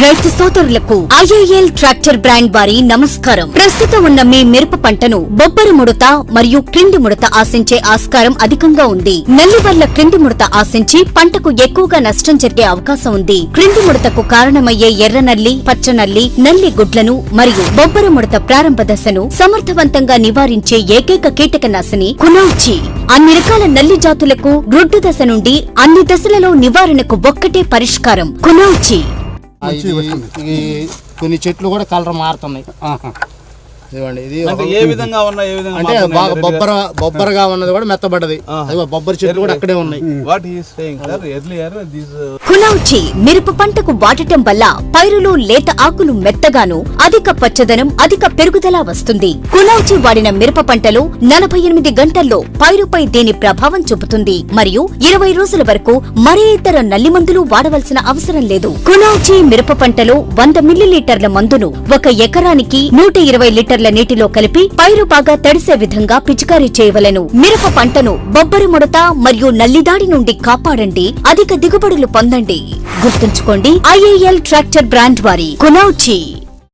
రైతు సోదరులకు IAL tractor brand వారి నమస్కారం. ప్రస్తుతం ఉన్న మీ మిరప పంటను బొబ్బరు ముడత మరియు క్రింది ముడత ఆశించే ఆస్కారం అధికంగా ఉంది. నల్లి వల్ల క్రింది ముడత ఆశించి పంటకు ఎక్కువగా నష్టం జరిగే అవకాశం ఉంది. క్రింది ముడతకు కారణమయ్యే ఎర్ర నల్లి, పచ్చ నల్లి, నల్లి గుడ్లను మరియు బొబ్బరు ముడత ప్రారంభ దశను సమర్థవంతంగా నివారించే ఏకైక కీటకనాశిని కునౌచి. అన్ని రకాల నల్లి జాతులకు గ్రుడ్డు దశ నుండి అన్ని దశలలో నివారణకు ఒక్కటే పరిష్కారం కునౌచి. కొన్ని చెట్లు కూడా కలర్ మారుతున్నాయి. ఇది ఏ విధంగా ఉన్నాయి? అంటే బాగా బొబ్బరగా ఉన్నది కూడా మెత్తబడ్డది. బొబ్బరి చెట్లు కూడా అక్కడే ఉన్నాయి. కునౌచి మిరప పంటకు వాడటం వల్ల పైరులో లేత ఆకులు మెత్తగాను, అధిక పచ్చదనం, అధిక పెరుగుదల వస్తుంది. కునౌచి వాడిన మిరప పంటలో 48 గంటల్లో పైరుపై దీని ప్రభావం చూపుతుంది మరియు 20 రోజుల వరకు మరే ఇతర నల్లి మందులు వాడవలసిన అవసరం లేదు. కునౌచి మిరప పంటలో 100 మిల్లీలీటర్ల మందును 1 ఎకరానికి 120 లీటర్ల నీటిలో కలిపి పైరు బాగా తడిసే విధంగా పిచికారీ చేయవలెను. మిరప పంటను బొబ్బరి ముడత మరియు నల్లిదాడి నుండి కాపాడండి, అధిక దిగుబడులు పొందండి. గుర్తుంచుకోండి, ఐఏఎల్ ట్రాక్టర్ బ్రాండ్ వారి కునౌచి.